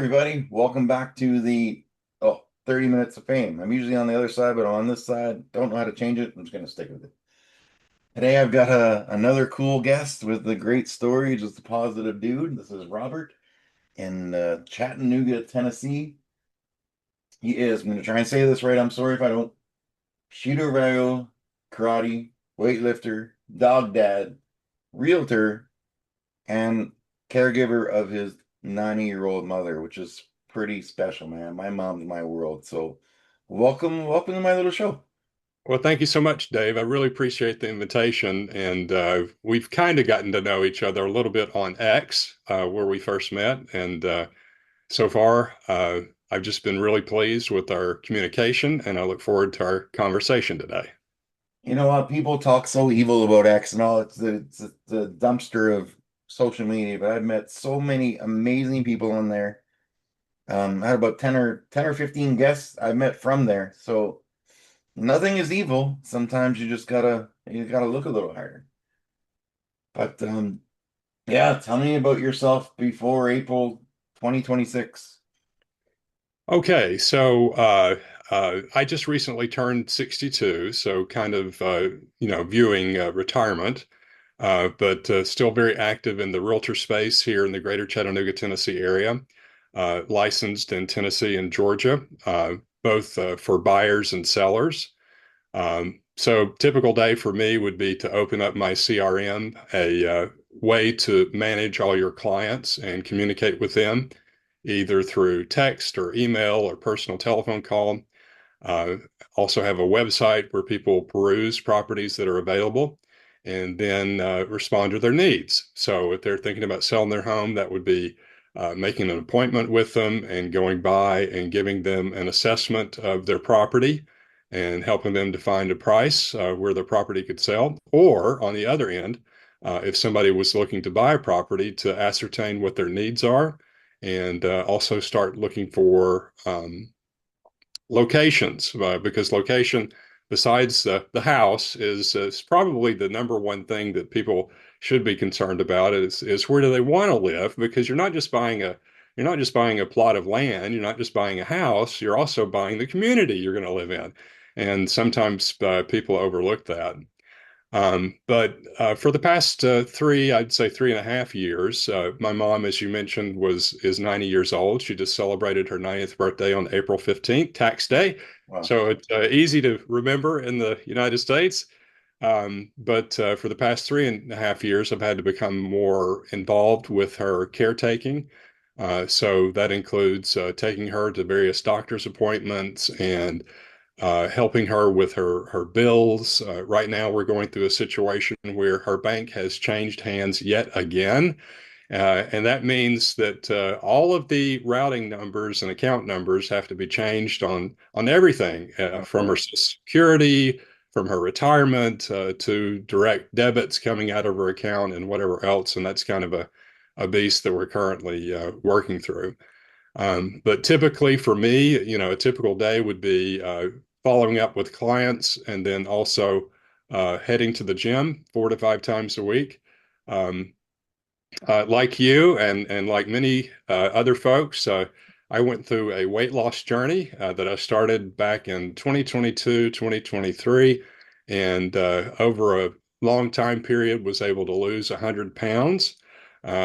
everybody. Welcome back to the 30 minutes of fame. I'm usually on the other side, but I'm on this side. Don't know how to change it. I'm just going to stick with it. Today I've got another cool guest with a great story, just a positive dude. This is Robert in Chattanooga, Tennessee. He is, I'm going to try and say this right. I'm sorry if I don't. Shito-Ryu, karate, weightlifter, dog dad, realtor, and caregiver of his 90-year-old mother, which is pretty special, man. My mom's my world. So welcome to my little show. Well, thank you so much, Dave. I really appreciate the invitation. And we've kind of gotten to know each other a little bit on X, where we first met. And so far, I've just been really pleased with our communication, and I look forward to our conversation today. You know what? People talk so evil about X and all. It's the dumpster of social media, but I've met so many amazing people on there. I had about 10 or 15 guests I met from there. So nothing is evil. Sometimes you gotta look a little harder. But yeah, tell me about yourself before April 2026. Okay, so I just recently turned 62, so kind of viewing retirement, but still very active in the realtor space here in the greater Chattanooga, Tennessee area. Licensed in Tennessee and Georgia, both for buyers and sellers. So typical day for me would be to open up my CRM, a way to manage all your clients and communicate with them, either through text or email or personal telephone call. Uh, Also have a website where people peruse properties that are available and then respond to their needs. So if they're thinking about selling their home, that would be making an appointment with them and going by and giving them an assessment of their property and helping them to find a price where the property could sell. Or on the other end, if somebody was looking to buy a property, to ascertain what their needs are and also start looking for locations, because location, besides the house, is probably the number one thing that people should be concerned about is where do they want to live? Because you're not just buying a plot of land, you're not just buying a house, you're also buying the community you're going to live in. And sometimes people overlook that. But for the past I'd say 3.5 years, my mom, as you mentioned, is 90 years old. She just celebrated her 90th birthday on April 15th, tax day. Wow. So it's easy to remember in the United States. But for the past 3.5 years, I've had to become more involved with her caretaking. So that includes taking her to various doctor's appointments and helping her with her bills. Right now, we're going through a situation where her bank has changed hands yet again. And that means that all of the routing numbers and account numbers have to be changed on everything, Oh from her boy. Social Security, from her retirement, to direct debits coming out of her account and whatever else. And that's kind of a beast that we're currently working through. But typically for me, a typical day would be following up with clients and then also heading to the gym 4 to 5 times a week. Um, like you and like many other folks, I went through a weight loss journey that I started back in 2022, 2023, and over a long time period was able to lose 100 pounds.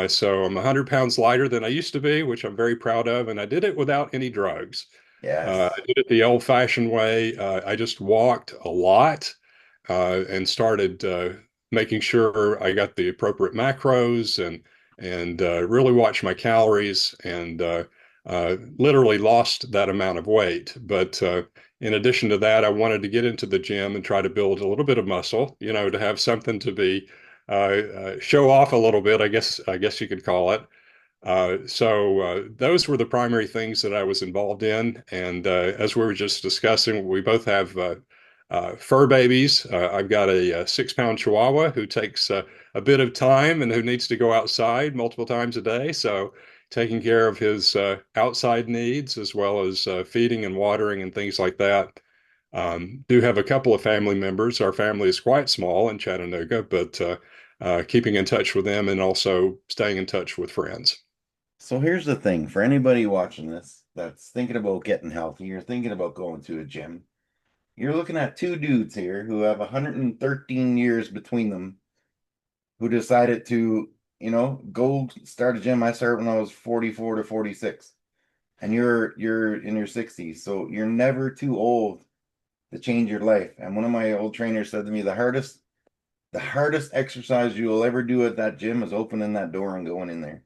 So I'm 100 pounds lighter than I used to be, which I'm very proud of, and I did it without any drugs. I Yes. did it the old-fashioned way. I just walked a lot and started making sure I got the appropriate macros and really watched my calories and literally lost that amount of weight. But in addition to that, I wanted to get into the gym and try to build a little bit of muscle, to have something to be show off a little bit, I guess you could call it. So those were the primary things that I was involved in. And as we were just discussing, we both have fur babies. I've got a 6 pound Chihuahua who takes a bit of time and who needs to go outside multiple times a day. So taking care of his outside needs as well as feeding and watering and things like that. Do have a couple of family members. Our family is quite small in Chattanooga, but keeping in touch with them and also staying in touch with friends. So here's the thing for anybody watching this that's thinking about getting healthy or thinking about going to a gym. You're looking at two dudes here who have 113 years between them who decided to, go start a gym. I started when I was 44 to 46. And you're in your 60s. So you're never too old to change your life. And one of my old trainers said to me, the hardest exercise you will ever do at that gym is opening that door and going in there.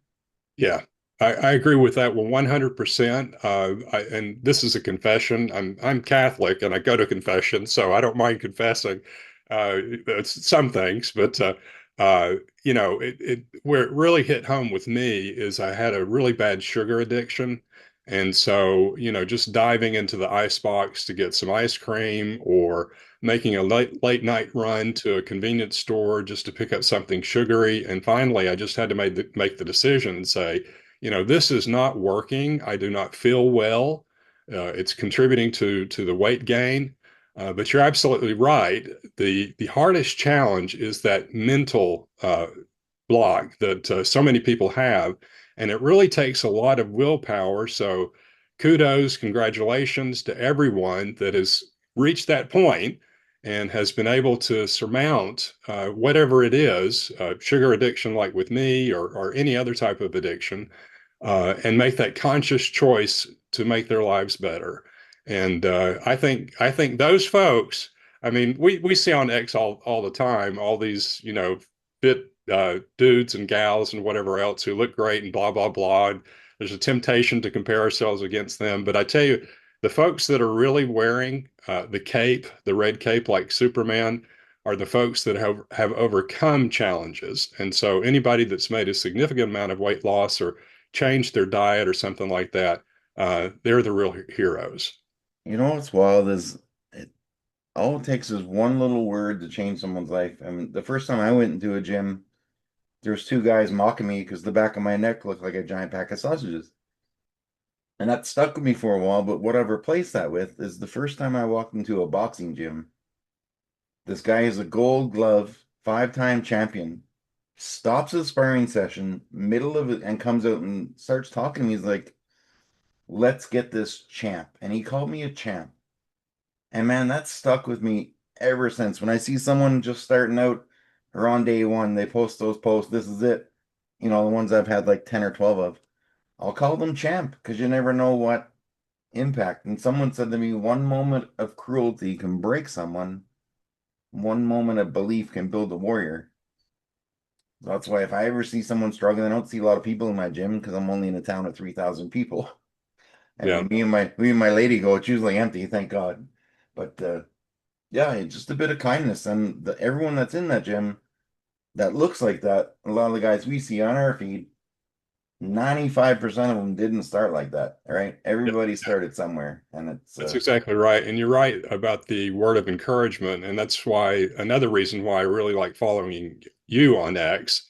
Yeah, I agree with that 100%. And this is a confession. I'm Catholic and I go to confession, so I don't mind confessing some things. But uh, where it really hit home with me is I had a really bad sugar addiction, and so just diving into the ice box to get some ice cream or making a late night run to a convenience store just to pick up something sugary. And finally, I just had to make the decision and say, this is not working. I do not feel well. It's contributing to the weight gain. But you're absolutely right. The hardest challenge is that mental block that so many people have, and it really takes a lot of willpower. So, kudos, congratulations to everyone that has reached that point and has been able to surmount whatever it is, sugar addiction, like with me, or any other type of addiction, and make that conscious choice to make their lives better. And I think those folks. I mean, we see on X all the time all these fit dudes and gals and whatever else who look great and blah blah blah. And there's a temptation to compare ourselves against them, but I tell you, the folks that are really wearing the cape, the red cape like Superman, are the folks that have overcome challenges. And so anybody that's made a significant amount of weight loss or changed their diet or something like that, they're the real heroes. You know what's wild is all it takes is one little word to change someone's life. I mean, the first time I went into a gym, there was two guys mocking me because the back of my neck looked like a giant pack of sausages. And that stuck with me for a while, but what I've replaced that with is the first time I walked into a boxing gym, this guy is a gold glove, five-time champion, stops his sparring session, middle of it, and comes out and starts talking to me. He's like, let's get this champ. And he called me a champ. And man, that stuck with me ever since. When I see someone just starting out or on day one, they post those posts, this is it. The ones I've had like 10 or 12 of. I'll call them champ because you never know what impact. And someone said to me, one moment of cruelty can break someone, one moment of belief can build a warrior. That's why if I ever see someone struggling, I don't see a lot of people in my gym because I'm only in a town of 3,000 people. And Yeah. when me and my lady go, it's usually empty, thank God. But yeah, just a bit of kindness. And everyone that's in that gym that looks like that, a lot of the guys we see on our feed, 95% of them didn't start like that. All right. Yeah. Everybody started somewhere. And it's That's exactly right. And you're right about the word of encouragement. And that's why another reason why I really like following you on X.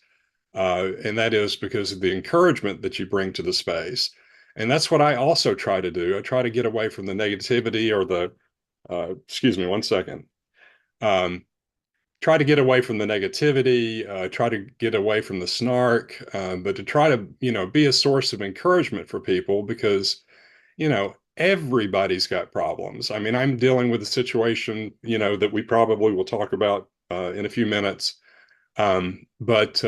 And that is because of the encouragement that you bring to the space. And that's what I also try to do. I try to get away from the negativity or excuse me, 1 second. Um, Try to get away from the negativity, try to get away from the snark, but to try to, be a source of encouragement for people because everybody's got problems. I mean, I'm dealing with a situation, that we probably will talk about in a few minutes. But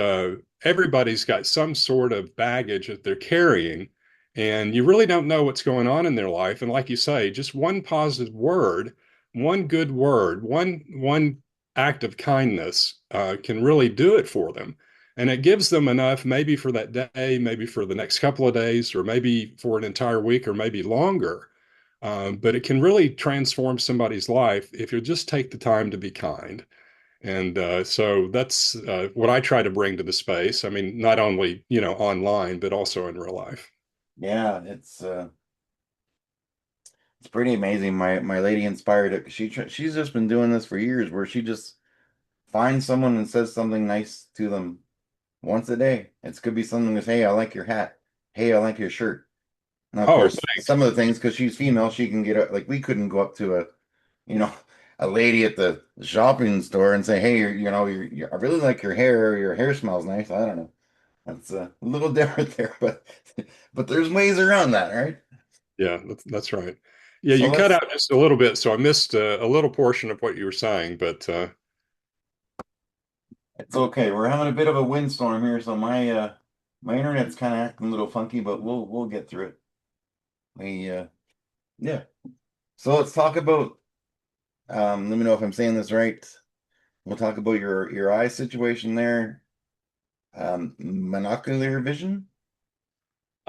everybody's got some sort of baggage that they're carrying, and you really don't know what's going on in their life. And like you say, just one positive word, one good word, one act of kindness can really do it for them. And it gives them enough, maybe for that day, maybe for the next couple of days, or maybe for an entire week, or maybe longer. But it can really transform somebody's life if you just take the time to be kind. And so that's what I try to bring to the space. I mean, not only, online, but also in real life. yeah, it's pretty amazing. My lady inspired it. She's just been doing this for years where she just finds someone and says something nice to them once a day. It could be something that's, hey, I like your hat. Hey, I like your shirt. Now, of Oh, course, some thanks. of the things, because she's female, she can get like we couldn't go up to you know, a lady at the shopping store and say, hey, I really like your hair. Your hair smells nice. I don't know. That's a little different there, but there's ways around that, right? Yeah, that's right. Yeah, So you cut let's. out just a little bit, so I missed a little portion of what you were saying, but It's okay. We're having a bit of a windstorm here, so my internet's kind of acting a little funky, but we'll get through it. We yeah. So let's talk about let me know if I'm saying this right. We'll talk about your eye situation there. Monocular vision.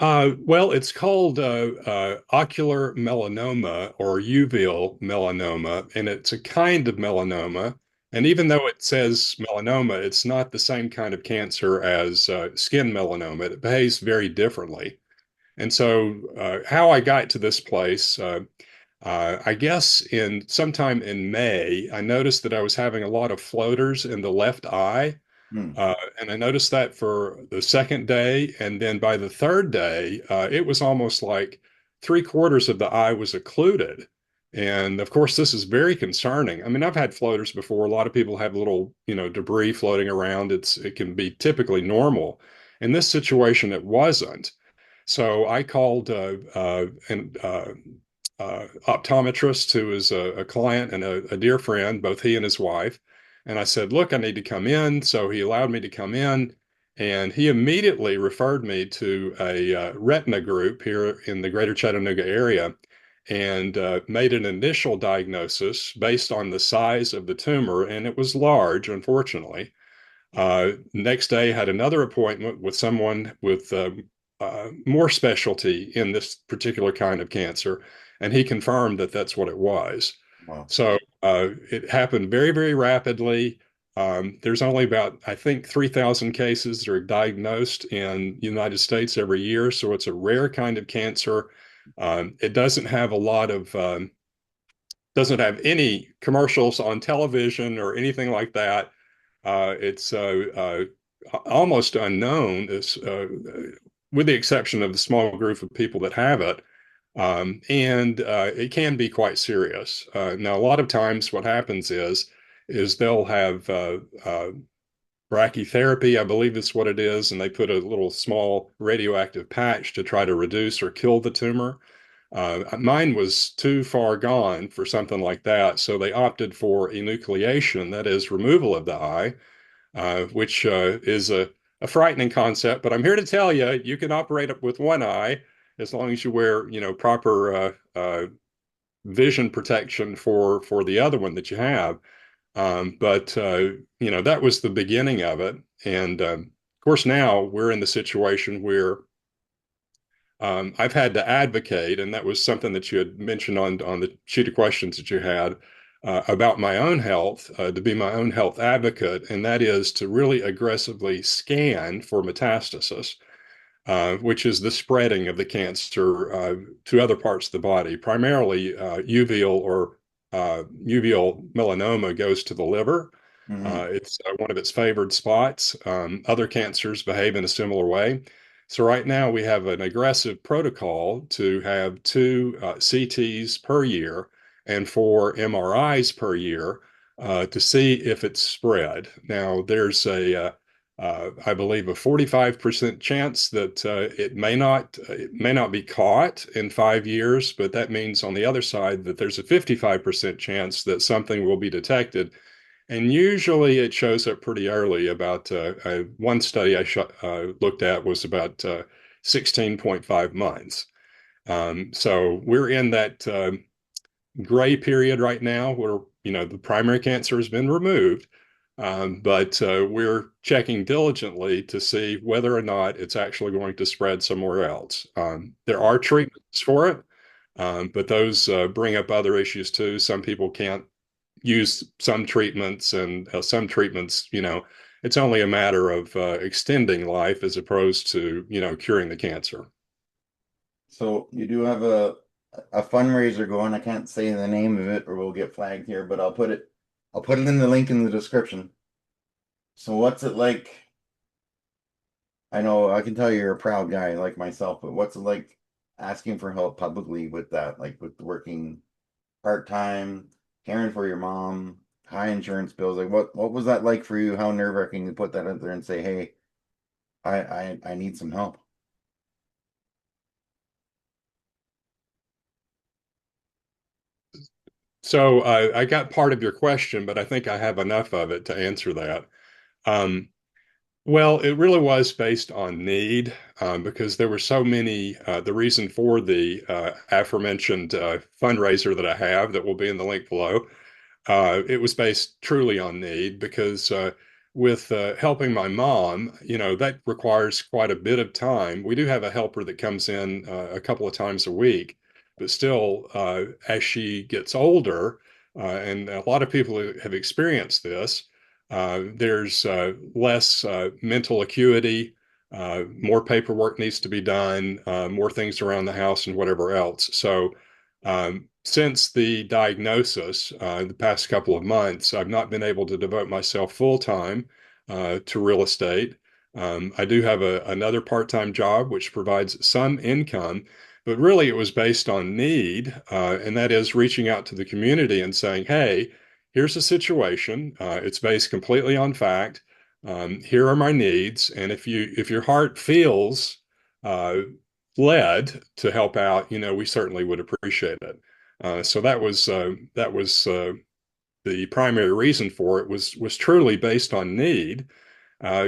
well, it's called ocular melanoma or uveal melanoma, and it's a kind of melanoma. And even though it says melanoma, it's not the same kind of cancer as skin melanoma. It behaves very differently. And so, how I got to this place, I guess in sometime in May, I noticed that I was having a lot of floaters in the left eye. Hmm. And I noticed that for the second day. And then by the third day, it was almost like three-quarters of the eye was occluded. And of course, this is very concerning. I mean, I've had floaters before. A lot of people have little, debris floating around. It can be typically normal. In this situation, it wasn't. So I called an optometrist who is a client and a dear friend, both he and his wife. And I said, look, I need to come in. So he allowed me to come in. And he immediately referred me to a retina group here in the greater Chattanooga area and made an initial diagnosis based on the size of the tumor. And it was large, unfortunately. Next day, had another appointment with someone with more specialty in this particular kind of cancer, and he confirmed that that's what it was. Wow. So it happened very, very rapidly. There's only about, I think, 3,000 cases that are diagnosed in the United States every year, so it's a rare kind of cancer. It doesn't have any commercials on television or anything like that. It's almost unknown, with the exception of the small group of people that have it. And it can be quite serious. Now, a lot of times, what happens is they'll have brachytherapy, I believe is what it is, and they put a little small radioactive patch to try to reduce or kill the tumor. Mine was too far gone for something like that, so they opted for enucleation, that is, removal of the eye, which is a frightening concept. But I'm here to tell you, you can operate with one eye as long as you wear, proper vision protection for the other one that you have. But that was the beginning of it. And of course, now we're in the situation where I've had to advocate, and that was something that you had mentioned on the sheet of questions that you had about my own health, to be my own health advocate, and that is to really aggressively scan for metastasis, which is the spreading of the cancer to other parts of the body. Primarily, uveal melanoma goes to the liver. Hmm. It's one of its favored spots. Other cancers behave in a similar way. So right now we have an aggressive protocol to have two CTs per year and four MRIs per year to see if it's spread. Now there's I believe, a 45% chance that it may not be caught in 5 years, but that means on the other side that there's a 55% chance that something will be detected. And usually it shows up pretty early. About one study I looked at was about 16.5 months. So we're in that gray period right now where the primary cancer has been removed, but we're checking diligently to see whether or not it's actually going to spread somewhere else. There are treatments for it, but those bring up other issues too. Some people can't use some treatments, and some treatments, it's only a matter of extending life as opposed to, curing the cancer. So you do have a fundraiser going. I can't say the name of it or we'll get flagged here, but I'll put it in the link in the description. So what's it like? I know I can tell you're a proud guy like myself, but what's it like asking for help publicly with that? Like with working part-time, caring for your mom, high insurance bills. Like what was that like for you? How nerve-wracking to put that out there and say, "Hey, I need some help. So I got part of your question, but I think I have enough of it to answer that. Um, Well, it really was based on need because there were so many. The reason for the aforementioned fundraiser that I have that will be in the link below, it was based truly on need because with helping my mom, that requires quite a bit of time. We do have a helper that comes in a couple of times a week, but still, as she gets older, and a lot of people have experienced this, there's less mental acuity. More paperwork needs to be done, more things around the house and whatever else. So since the diagnosis, the past couple of months, I've not been able to devote myself full time to real estate. I do have another part-time job which provides some income, but really it was based on need, and that is reaching out to the community and saying, "Hey, here's a situation. It's based completely on fact. Here are my needs, and if your heart feels uh, led to help out, we certainly would appreciate it." So that was the primary reason for it was truly based on need.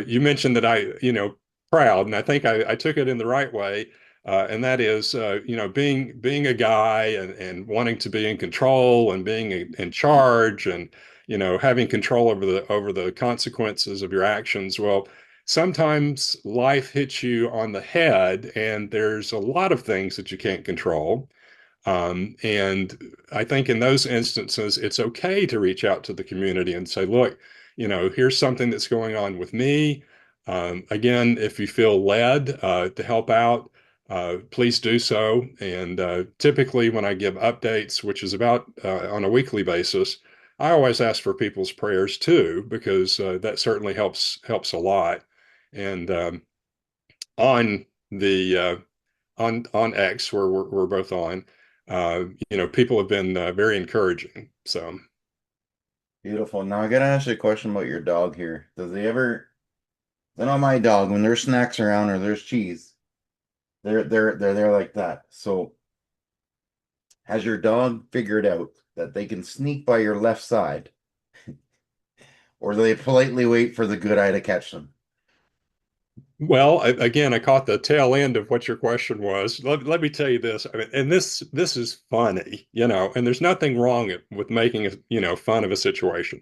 You mentioned that proud, and I think I took it in the right way, and that is, being a guy and wanting to be in control and being in charge and having control over the consequences of your actions. Well, sometimes life hits you on the head, and there's a lot of things that you can't control. And I think in those instances, it's okay to reach out to the community and say, look, here's something that's going on with me. Again, if you feel led to help out, please do so. And typically, when I give updates, which is about on a weekly basis, I always ask for people's prayers too, because that certainly helps a lot. And on the on X, where we're both on, people have been very encouraging. So, Beautiful. Now I gotta ask you a question about your dog here. Does he ever? I know my dog when there's snacks around or there's cheese, they're there like that. So has your dog figured out that they can sneak by your left side, or do they politely wait for the good eye to catch them? well, again, I caught the tail end of what your question was. Let me tell you this. I mean, and this is funny, and there's nothing wrong with making fun of a situation.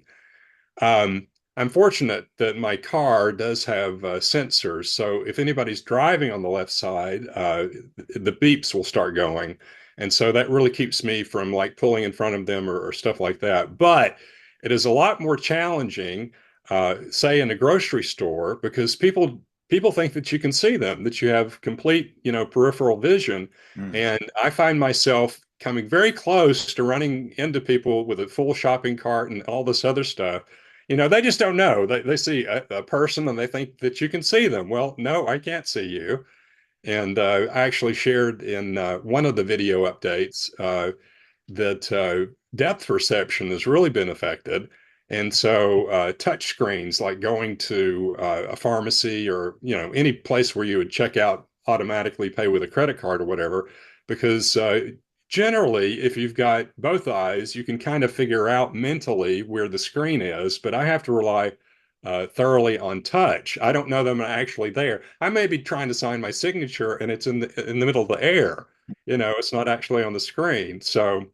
Um, I'm fortunate that my car does have sensors, so if anybody's driving on the left side, the beeps will start going, and so that really keeps me from like pulling in front of them or stuff like that. But it is a lot more challenging, say in a grocery store, because people think that you can see them, that you have complete, peripheral vision, Hmm. and I find myself coming very close to running into people with a full shopping cart and all this other stuff. They just don't know. They see a person and they think that you can see them. Well, no, I can't see you. And I actually shared in one of the video updates that depth perception has really been affected. And so touch screens, like going to a pharmacy or any place where you would check out automatically, pay with a credit card or whatever, because generally, if you've got both eyes, you can kind of figure out mentally where the screen is. But I have to rely thoroughly on touch. I don't know that I'm actually there. I may be trying to sign my signature and it's in the middle of the air. It's not actually on the screen. So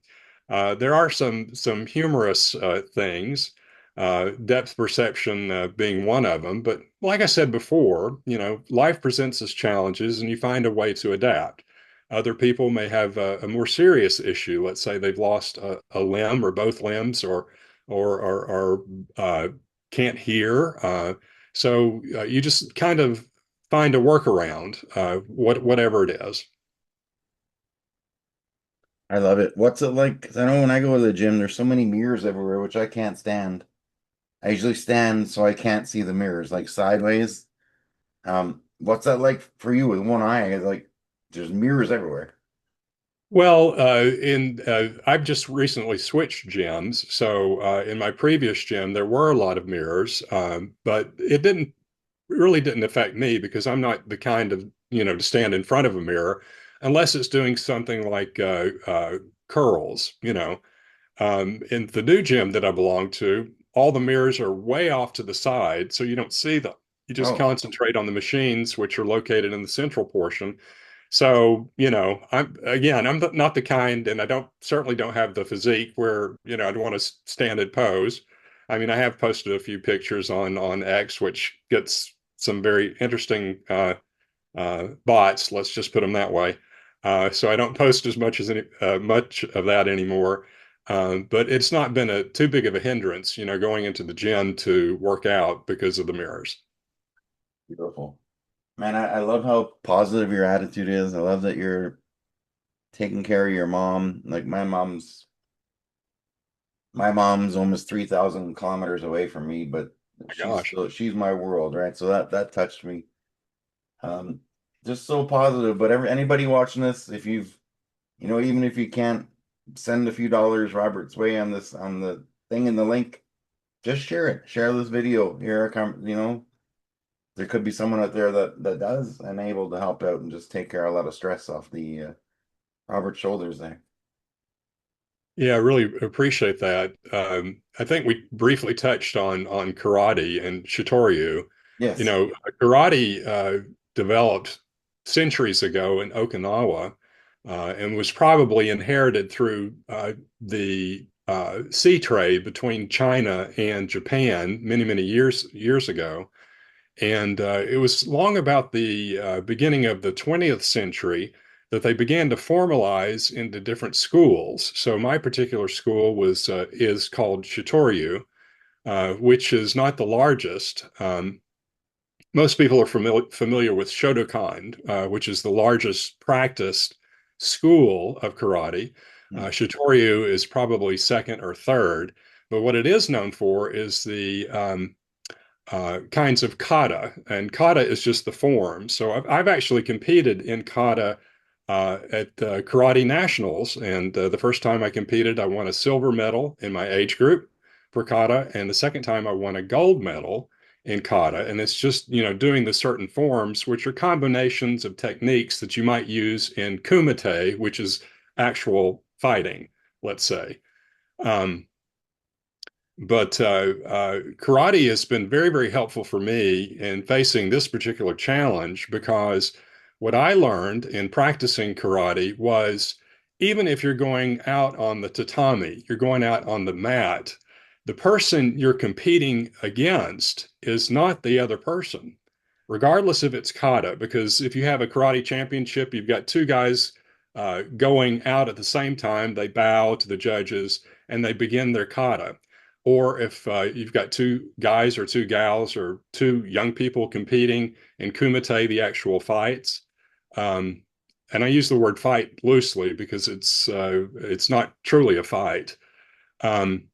there are some humorous things, depth perception being one of them. But like I said before, life presents us challenges, and you find a way to adapt. Other people may have a more serious issue. Let's say they've lost a limb or both limbs, or can't hear. So you just kind of find a workaround, whatever it is. I love it. What's it like? 'Cause I know when I go to the gym, there's so many mirrors everywhere, which I can't stand. I usually stand so I can't see the mirrors, like sideways. What's that like for you with one eye? Like, there's mirrors everywhere. Well, I've just recently switched gyms. So in my previous gym, there were a lot of mirrors, but it didn't really didn't affect me because I'm not the kind of, to stand in front of a mirror unless it's doing something like curls, in the new gym that I belong to, all the mirrors are way off to the side, so you don't see them. You just Oh, concentrate on the machines, which are located in the central portion. So, I'm not the kind, and I don't certainly don't have the physique where, I'd want to stand and pose. I mean, I have posted a few pictures on X, which gets some very interesting bots. Let's just put them that way. So I don't post much of that anymore. But it's not been a too big of a hindrance, going into the gym to work out because of the mirrors. beautiful. Man, I love how positive your attitude is. I love that you're taking care of your mom. Like my mom's almost 3,000 kilometers away from me, but My gosh. she's my world, right? So that touched me. Um, just so positive. But anybody watching this, if you've, even if you can't send a few dollars Robert's way on the thing in the link, just share it. Share this video. There could be someone out there that does and able to help out and just take care of a lot of stress off the Robert's shoulders there. Yeah, I really appreciate that. I think we briefly touched on karate and Shito-Ryu. Yes. Karate developed centuries ago in Okinawa and was probably inherited through the sea trade between China and Japan many, many years ago. And it was long about the beginning of the 20th century that they began to formalize into different schools. So my particular school is called Shito-Ryu, which is not the largest. Most people are familiar with Shotokan, which is the largest practiced school of karate. Hmm. Shito-Ryu is probably second or third. But what it is known for is the kinds of kata, and kata is just the form. So I've actually competed in kata at Karate Nationals, and the first time I competed, I won a silver medal in my age group for kata, and the second time I won a gold medal in kata. And it's just doing the certain forms, which are combinations of techniques that you might use in kumite, which is actual fighting, let's say. Um, but karate has been very, very helpful for me in facing this particular challenge because what I learned in practicing karate was even if you're going out on the tatami, you're going out on the mat, the person you're competing against is not the other person, regardless if it's kata. Because if you have a karate championship, you've got two guys going out at the same time, they bow to the judges and they begin their kata. Or if you've got two guys or two gals or two young people competing in kumite, the actual fights. Um, and I use the word fight loosely because it's not truly a fight. Um,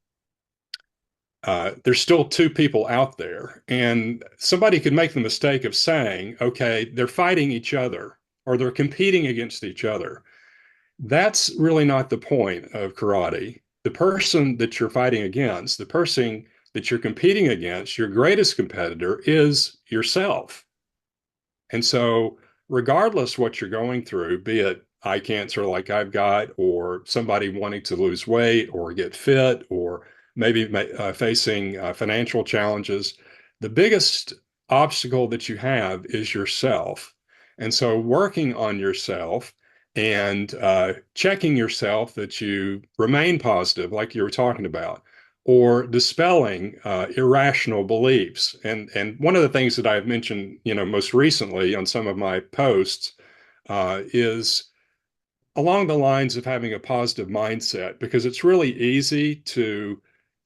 there's still two people out there, and somebody could make the mistake of saying, "Okay, they're fighting each other or they're competing against each other." That's really not the point of karate. The person that you're fighting against, the person that you're competing against, your greatest competitor is yourself. And so, regardless what you're going through, be it eye cancer like I've got, or somebody wanting to lose weight or get fit, or maybe facing financial challenges, the biggest obstacle that you have is yourself. And so, working on yourself and checking yourself that you remain positive, like you were talking about, or dispelling irrational beliefs. And one of the things that I've mentioned, most recently on some of my posts is along the lines of having a positive mindset, because it's really easy to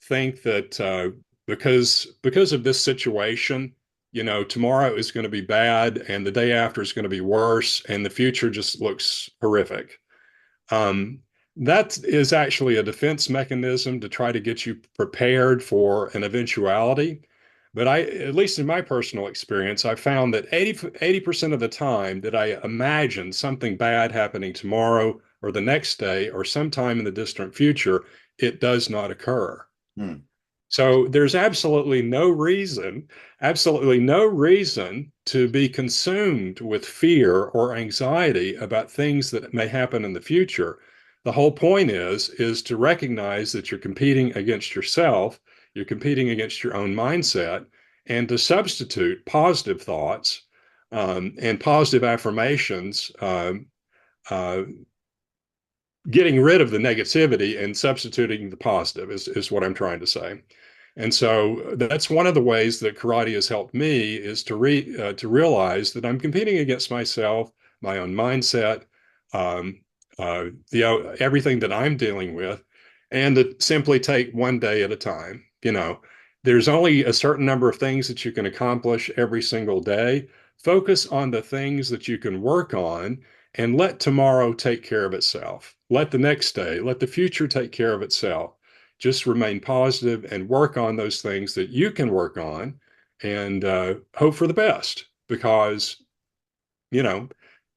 think that because of this situation, tomorrow is going to be bad, and the day after is going to be worse, and the future just looks horrific. Um, that is actually a defense mechanism to try to get you prepared for an eventuality. But at least in my personal experience, I found that 80% of the time that I imagine something bad happening tomorrow or the next day or sometime in the distant future, it does not occur. Hmm. So there's absolutely no reason to be consumed with fear or anxiety about things that may happen in the future. The whole point is to recognize that you're competing against yourself, you're competing against your own mindset, and to substitute positive thoughts and positive affirmations, uh, getting rid of the negativity and substituting the positive is what I'm trying to say. And so that's one of the ways that karate has helped me is to realize that I'm competing against myself, my own mindset, um, everything that I'm dealing with, and to simply take one day at a time. There's only a certain number of things that you can accomplish every single day. Focus on the things that you can work on and let tomorrow take care of itself. Let the next day, let the future take care of itself. Just remain positive and work on those things that you can work on and hope for the best because, you know,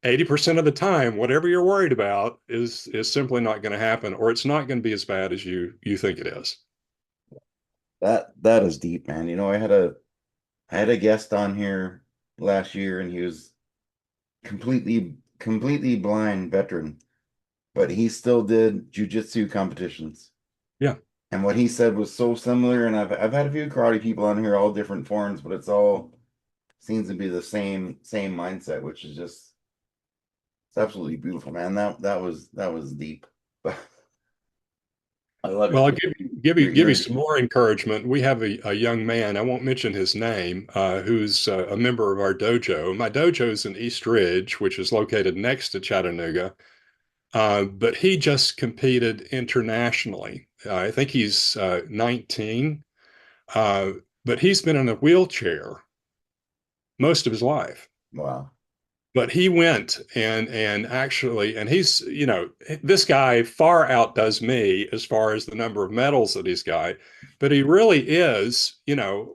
80% of the time, whatever you're worried about is simply not going to happen, or it's not going to be as bad as you think it is. That is deep, man. I had a guest on here last year, and he was completely blind veteran, but he still did jujitsu competitions. Yeah. And what he said was so similar. And I've had a few karate people on here, all different forms, but it's all seems to be the same mindset, which is just it's absolutely beautiful, man. That was deep. But I love Well, it. I'll give you some more encouragement. We have a young man, I won't mention his name, who's a member of our dojo. My dojo is in East Ridge, which is located next to Chattanooga. But he just competed internationally. I think he's 19, uh, but he's been in a wheelchair most of his life. Wow. But he went and actually, and he's, this guy far outdoes me as far as the number of medals that he's got. But he really is,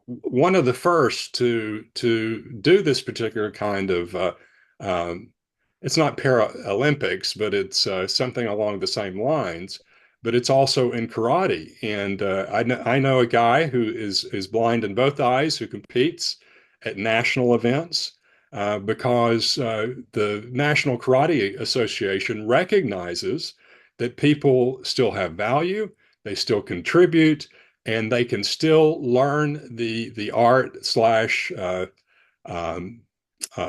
one of the first to do this particular kind of um, it's not Paralympics, but it's something along the same lines. But it's also in karate, and I know a guy who is blind in both eyes who competes at national events because the National Karate Association recognizes that people still have value, they still contribute, and they can still learn the art slash um,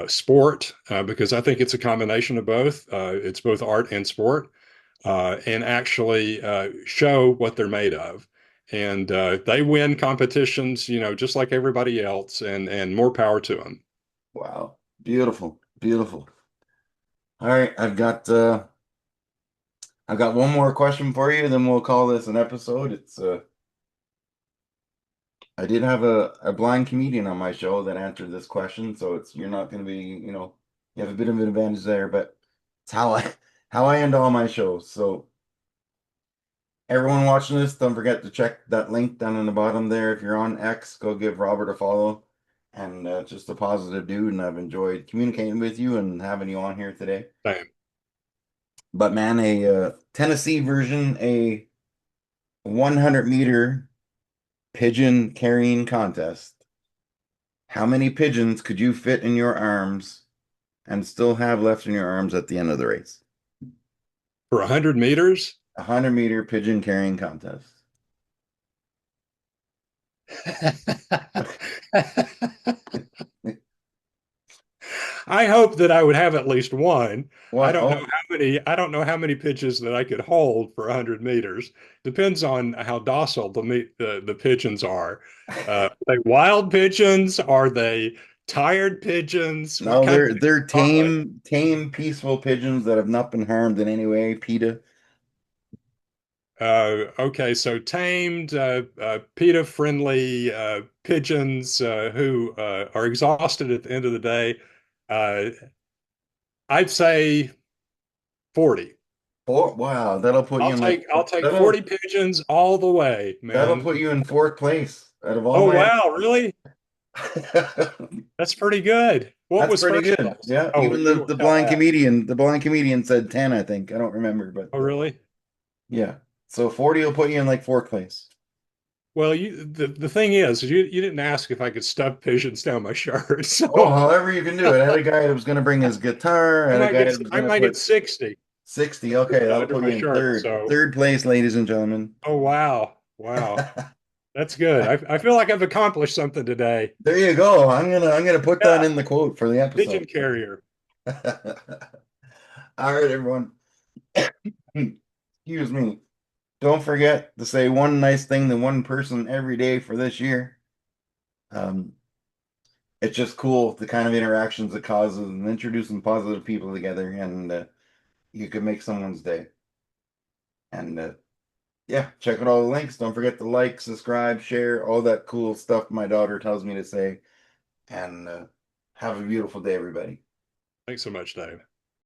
sport because I think it's a combination of both. It's both art and sport, and actually show what they're made of. And they win competitions, just like everybody else, and more power to them. Wow. Beautiful. Beautiful. All right, I've got one more question for you, then we'll call this an episode. It's I did have a blind comedian on my show that answered this question, so it's you're not going to be, you have a bit of an advantage there, but it's how I end all my shows. So everyone watching this, don't forget to check that link down in the bottom there. If you're on X, go give Robert a follow. And just a positive dude, and I've enjoyed communicating with you and having you on here today. Same. But man, a Tennessee version, a 100-meter pigeon carrying contest. How many pigeons could you fit in your arms and still have left in your arms at the end of the race? For 100 meters. A 100-meter pigeon carrying contest. I hope that I would have at least one. I What? don't know Oh, how many. I don't know how many pitches that I could hold for 100 meters. Depends on how docile the pigeons are. Are they wild pigeons? Are they tired pigeons? What no, kind of they're pigeons are they? tame, peaceful pigeons that have not been harmed in any way. PETA. Okay, so tamed, PETA-friendly pigeons who are exhausted at the end of the day. Uh, I'd say 40. Oh, wow, that'll put you I'll in like take I'll take that'll 40 pigeons all the way, that'll man. put you in fourth place out of all Oh my. wow, really? That's pretty good. What That's was pretty first good. place? Yeah, Oh, even you the won't the tell blind that. comedian, the blind comedian said 10, I think. I don't remember, but Oh, really? yeah. So 40 will put you in like fourth place. Well, the thing is, you didn't ask if I could stuff pigeons down my shirt, Oh, so however you can do it. I had a guy that was going to bring his guitar. I had a guy that was I going to might get put 60 60. Okay, that'll under put my you in shirt. third. So, Third place, ladies and gentlemen. oh wow, wow, that's good. I feel like I've accomplished something today. There you go. I'm gonna put that Yeah, in the quote for the episode. pigeon carrier. All right, everyone. Excuse me. Don't forget to say one nice thing to one person every day for this year. Um, it's just cool the kind of interactions it causes and introducing positive people together, and you could make someone's day. And yeah, check out all the links. Don't forget to like, subscribe, share, all that cool stuff my daughter tells me to say. And have a beautiful day, everybody. Thanks so much, Dave.